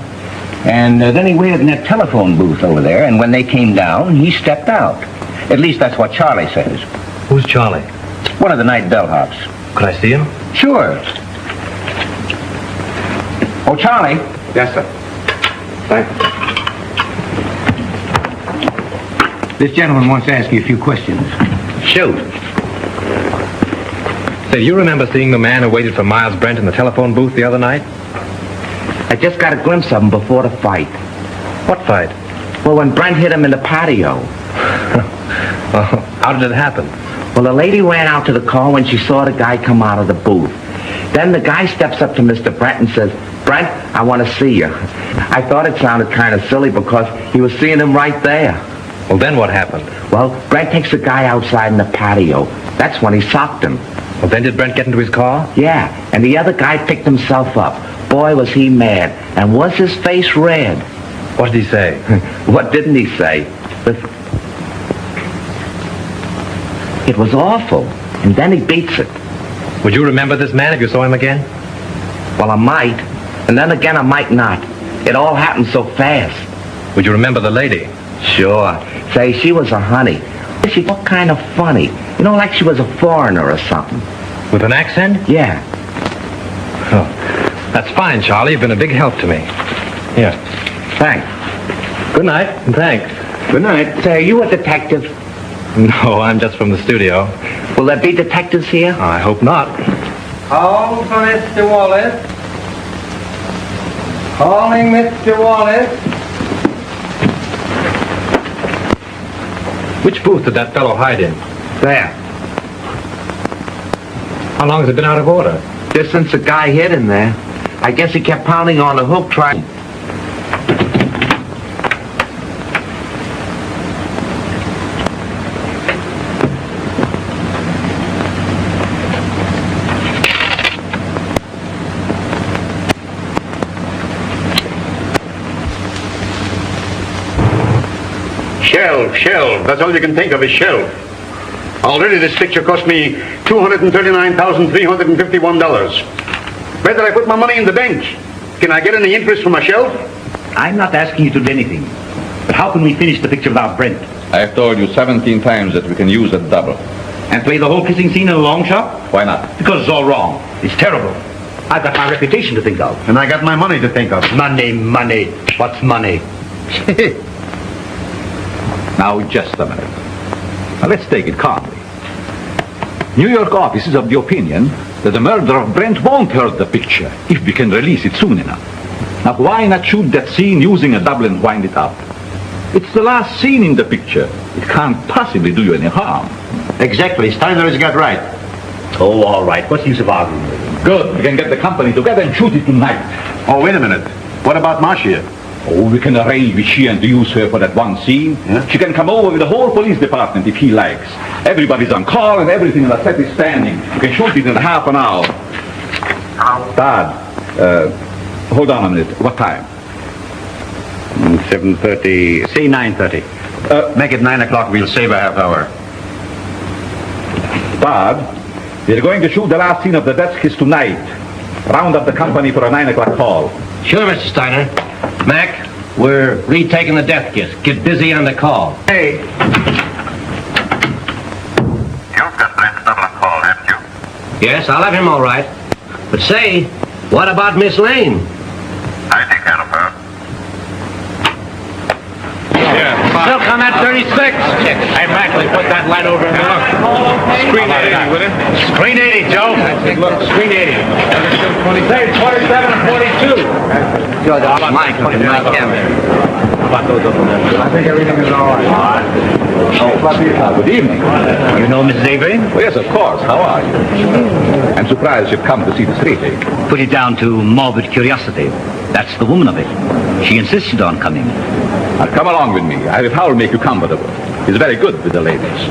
and then he waited in that telephone booth over there, and when they came down, he stepped out. At least that's what Charlie says. Who's Charlie? One of the night bellhops. Could I see him? Sure. Oh, Charlie. Yes, sir. Thanks. This gentleman wants to ask you a few questions. Shoot. Say, you remember seeing the man who waited for Miles Brent in the telephone booth the other night? I just got a glimpse of him before the fight. What fight? Well, when Brent hit him in the patio. How did it happen? Well, the lady ran out to the car when she saw the guy come out of the booth. Then the guy steps up to Mr. Brent and says, "Brent, I want to see you." I thought it sounded kind of silly because he was seeing him right there. Well, then what happened? Well, Brent takes the guy outside in the patio. That's when he socked him. Well, then did Brent get into his car? Yeah, and the other guy picked himself up. Boy, was he mad. And was his face red. What did he say? What didn't he say? It was awful. And then he beats it. Would you remember this man if you saw him again? Well, I might. And then again, I might not. It all happened so fast. Would you remember the lady? Sure. Say, she was a honey. She looked kind of funny. You know, like she was a foreigner or something. With an accent? Yeah. Oh, that's fine, Charlie. You've been a big help to me. Here. Thanks. Good night, and thanks. Good night. Say, are you a detective? No, I'm just from the studio. Will there be detectives here? I hope not. Call for Mr. Wallace. Calling Mr. Wallace. Which booth did that fellow hide in? There. How long has it been out of order? Just since the guy hit him there. I guess he kept pounding on the hook trying... Shelf. That's all you can think of is shelf. Already this picture cost me $239,351. Where did I put my money in the bank? Can I get any interest from my shelf? I'm not asking you to do anything. But how can we finish the picture without Brent? I've told you 17 times that we can use a double. And play the whole kissing scene in a long shot? Why not? Because it's all wrong. It's terrible. I've got my reputation to think of. And I got my money to think of. Money. What's money? Now, just a minute. Now, let's take it calmly. New York office is of the opinion that the murder of Brent won't hurt the picture if we can release it soon enough. Now, why not shoot that scene using a double and wind it up? It's the last scene in the picture. It can't possibly do you any harm. Exactly. Steiner has got right. Oh, all right. What's the use of arguing with him? Good. We can get the company together and shoot it tonight. Oh, wait a minute. What about Marcia? Oh, we can arrange with she and to use her for that one scene. Yeah? She can come over with the whole police department if he likes. Everybody's on call and everything in the set is standing. We can shoot it in half an hour. Dad, hold on a minute. What time? 7:30. Say 9:30. Make it 9 o'clock. We'll save a half hour. Dad, we're going to shoot the last scene of the death kiss tonight. Round up the company for a 9 o'clock call. Sure, Mr. Steiner. Mac, we're retaking the death kiss. Get busy on the call. Hey. You've got Brent's double on call, haven't you? Yes, I'll have him all right. But say, what about Miss Lane? I take care of her. Still come at 36. Hey, Mac, let's put that light over in there. Screen 80, will it? Screen 80, Joe. Look, screen 80. Say 27 and 42. George, Mike, my camera. I think everything is all right. Good evening. You know Mrs. Avery? Oh, yes, of course. How are you? I'm surprised you've come to see the street. Put it down to morbid curiosity. That's the woman of it. She insisted on coming. Now, come along with me. I will make you comfortable. He's very good with the ladies.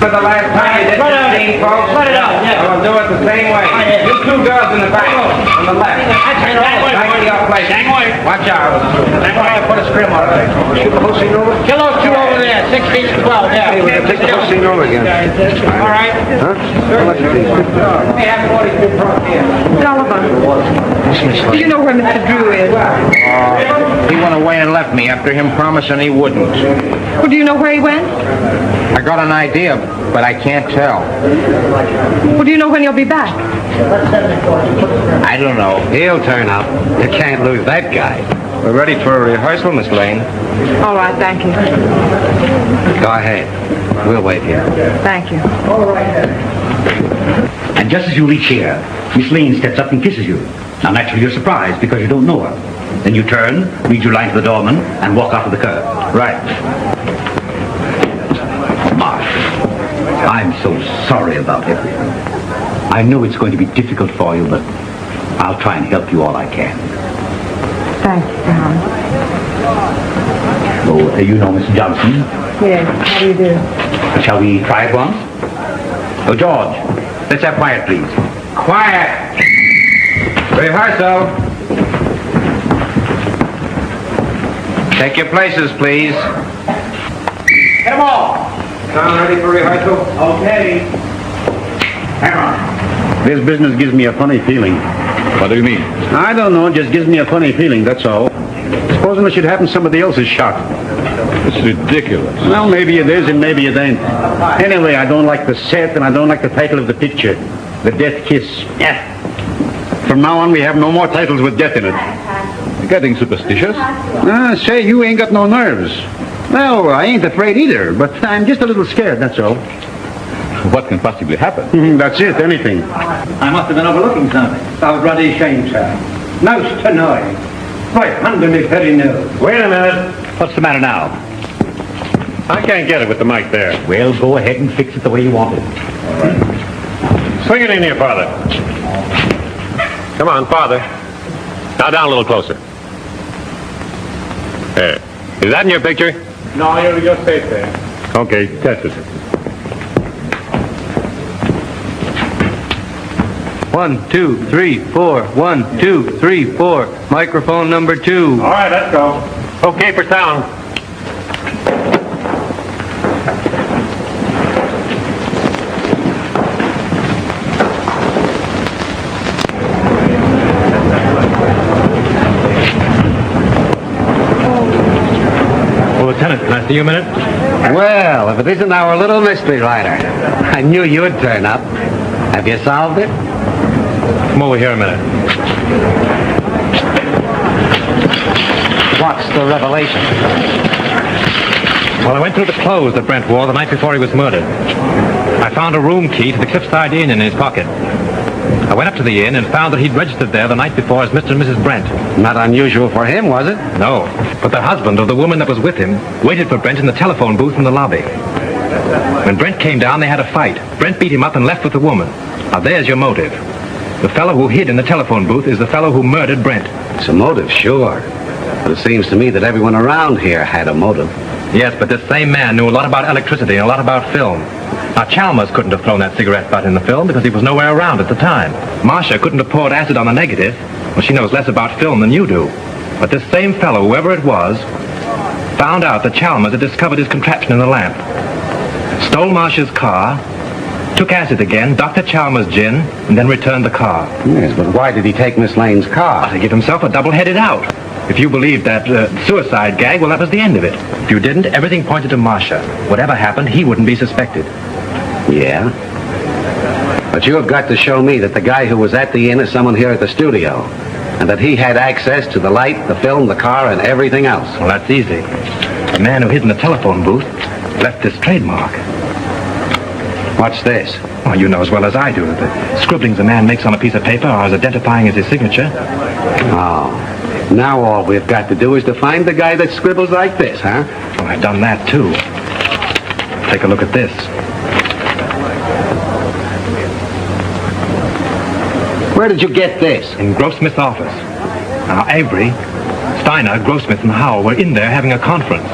For the last time you did this scene, folks. Let it out. Yeah. We'll do it the same way. You two girls in the back, on the left. Back to your place. Watch out. Put a scrim on it. Shoot the whole scene over? Kill those two over there, 16 and 12, yeah. Take the whole scene over again. All right. Huh? How much are these? Hey, have 42 front here. Gulliver, do you know where Mr. Drew is? He went away and left me after him promising he wouldn't. Well, do you know where he went? I got an idea, but I can't tell. Well, do you know when he'll be back? I don't know. He'll turn up. You can't lose that guy. We're ready for a rehearsal, Miss Lane. All right, thank you. Go ahead. We'll wait here. Thank you. And just as you reach here, Miss Lane steps up and kisses you. Now, naturally, you're surprised because you don't know her. Then you turn, read your line to the doorman, and walk off of the curb. Right. Mark, I'm so sorry about everything. I know it's going to be difficult for you, but I'll try and help you all I can. Thank you, John. Oh, you know Miss Johnson? Yes, how do you do? Shall we try it once? Oh, George, let's have quiet, please. Quiet. Rehearsal. Take your places, please. Get them all. Sound ready for rehearsal? Okay. Hang on. This business gives me a funny feeling. What do you mean? I don't know, just gives me a funny feeling, that's all. Supposing it should happen somebody else is shot. It's ridiculous. Well, maybe it is and maybe it ain't. Anyway, I don't like the set and I don't like the title of the picture. The Death Kiss. Yeah. From now on, we have no more titles with death in it. You're getting superstitious? Say, you ain't got no nerves. Well, I ain't afraid either, but I'm just a little scared, that's all. What can possibly happen? That's it, anything. I must have been overlooking something. I was bloody ashamed, sir. Most annoying. Right under me very nose. Wait a minute. What's the matter now? I can't get it with the mic there. Well, go ahead and fix it the way you want it. Swing it in here, Father. Come on, farther. Now down a little closer. There. Is that in your picture? No, you just stay there. Okay, test it. 1, 2, 3, 4. 1, 2, 3, 4. Microphone number 2. All right, let's go. Okay for sound. Lieutenant, can I see you a minute? Well, if it isn't our little mystery writer. I knew you'd turn up. Have you solved it? Come over here a minute. What's the revelation? Well, I went through the clothes that Brent wore the night before he was murdered. I found a room key to the Cliffside Inn in his pocket. I went up to the inn and found that he'd registered there the night before as Mr. and Mrs. Brent. Not unusual for him, was it? No, but the husband of the woman that was with him waited for Brent in the telephone booth in the lobby. When Brent came down, they had a fight. Brent beat him up and left with the woman. Now, there's your motive. The fellow who hid in the telephone booth is the fellow who murdered Brent. It's a motive, sure. But it seems to me that everyone around here had a motive. Yes, but this same man knew a lot about electricity and a lot about film. Now, Chalmers couldn't have thrown that cigarette butt in the film because he was nowhere around at the time. Marcia couldn't have poured acid on the negative. Well, she knows less about film than you do. But this same fellow, whoever it was, found out that Chalmers had discovered his contraption in the lamp. Stole Marcia's car, took acid again, Dr. Chalmers' gin, and then returned the car. Yes, but why did he take Miss Lane's car? To give himself a double-headed out. If you believed that suicide gag, well, that was the end of it. If you didn't, everything pointed to Marcia. Whatever happened, he wouldn't be suspected. Yeah? But you have got to show me that the guy who was at the inn is someone here at the studio, and that he had access to the light, the film, the car, and everything else. Well, that's easy. The man who hid in the telephone booth left this trademark. What's this? Well, you know as well as I do that the scribblings a man makes on a piece of paper are as identifying as his signature. Oh. Now all we've got to do is to find the guy that scribbles like this, huh? Well, I've done that, too. Take a look at this. Where did you get this? In Grossmith's office. Now, Avery, Steiner, Grossmith, and Howell were in there having a conference.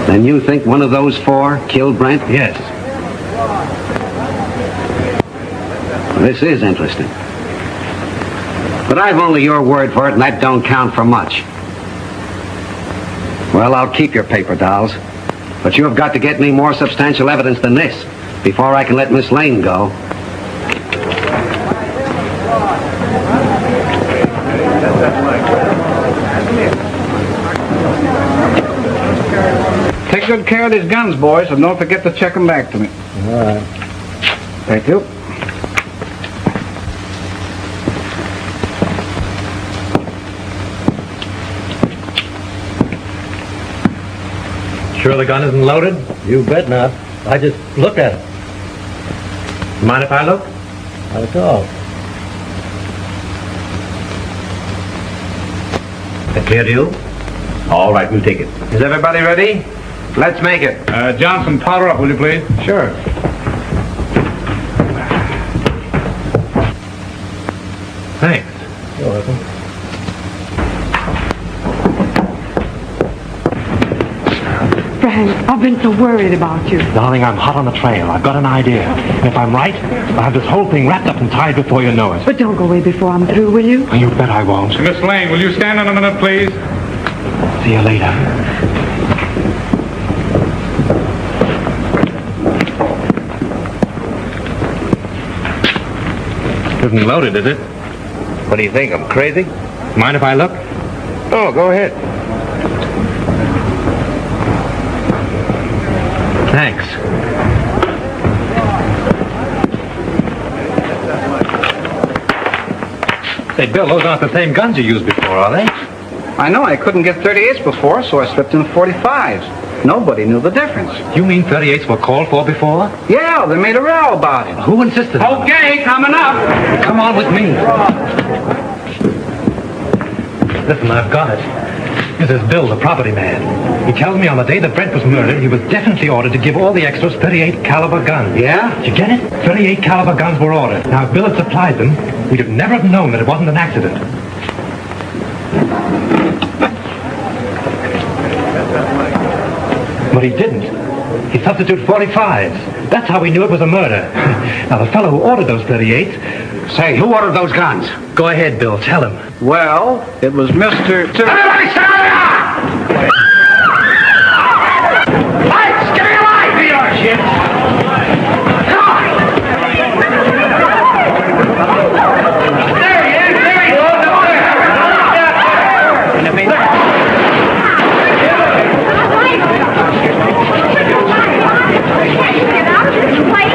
Then you think one of those four killed Brent? Yes. This is interesting. But I've only your word for it, and that don't count for much. Well, I'll keep your paper dolls. But you have got to get me more substantial evidence than this before I can let Miss Lane go. Take good care of these guns, boys, and don't forget to check them back to me. All right. Thank you. Sure the gun isn't loaded? You bet not. I just looked at it. Mind if I look? Not at all. That clear to you? All right, we'll take it. Is everybody ready? Let's make it. Johnson, powder up, will you please? Sure. Thanks. You're welcome. Frank, I've been so worried about you. Darling, I'm hot on the trail. I've got an idea. And if I'm right, I'll have this whole thing wrapped up and tied before you know it. But don't go away before I'm through, will you? You bet I won't. Miss Lane, will you stand in a minute, please? See you later. Isn't loaded, is it? What do you think? I'm crazy? Mind if I look? Oh, go ahead. Thanks. Say, Bill, those aren't the same guns you used before, are they? I know I couldn't get 38s before, so I slipped in 45s. Nobody knew the difference. You mean 38s were called for before? Yeah, they made a row about it. Who insisted on it? Okay, coming up. Come on with me. Listen, I've got it. This is Bill, the property man. He tells me on the day that Brent was murdered, he was definitely ordered to give all the extras 38 caliber guns. Yeah? Did you get it? 38 caliber guns were ordered. Now, if Bill had supplied them, we'd have never have known that it wasn't an accident. But he didn't. He substituted 45s. That's how we knew it was a murder. Now, the fellow who ordered those 38s... Say, who ordered those guns? Go ahead, Bill. Tell him. Well, it was Mr. Everybody stand up! Lights, give me a light, dealership! Come on! There he is, there he goes, up there! In the face. Get out of this place!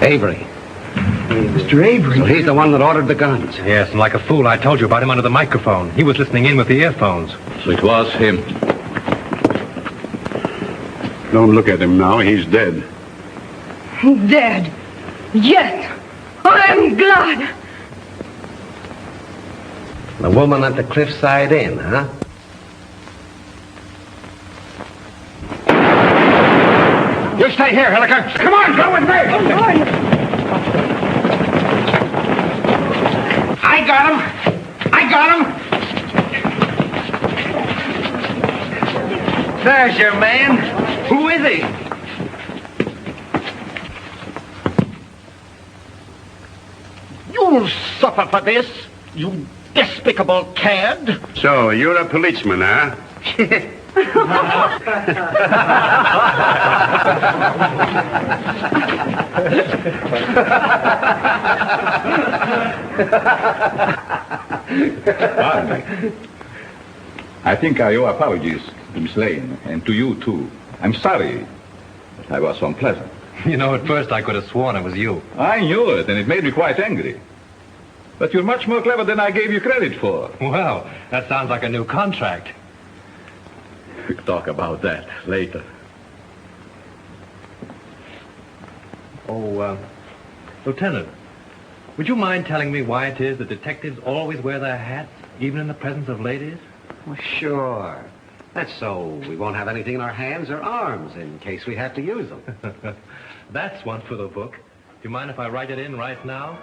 Avery. Mr. Avery? So he's the one that ordered the guns. Yes, and like a fool, I told you about him under the microphone. He was listening in with the earphones. So it was him. Don't look at him now. He's dead. Dead. Yes. I'm glad. The woman at the Cliffside Inn, huh? You stay here, Hilliker. Come on, go with me. I got him. I got him. There's your man. Who is he? You'll suffer for this, you despicable cad. So, you're a policeman, huh? I think I owe apologies to Miss Lane, and to you, too. I'm sorry I was so unpleasant. You know, at first I could have sworn it was you. I knew it, and it made me quite angry. But you're much more clever than I gave you credit for. Well, that sounds like a new contract. We'll talk about that later. Oh, Lieutenant, would you mind telling me why it is that detectives always wear their hats, even in the presence of ladies? Well, sure. That's so we won't have anything in our hands or arms in case we have to use them. That's one for the book. Do you mind if I write it in right now?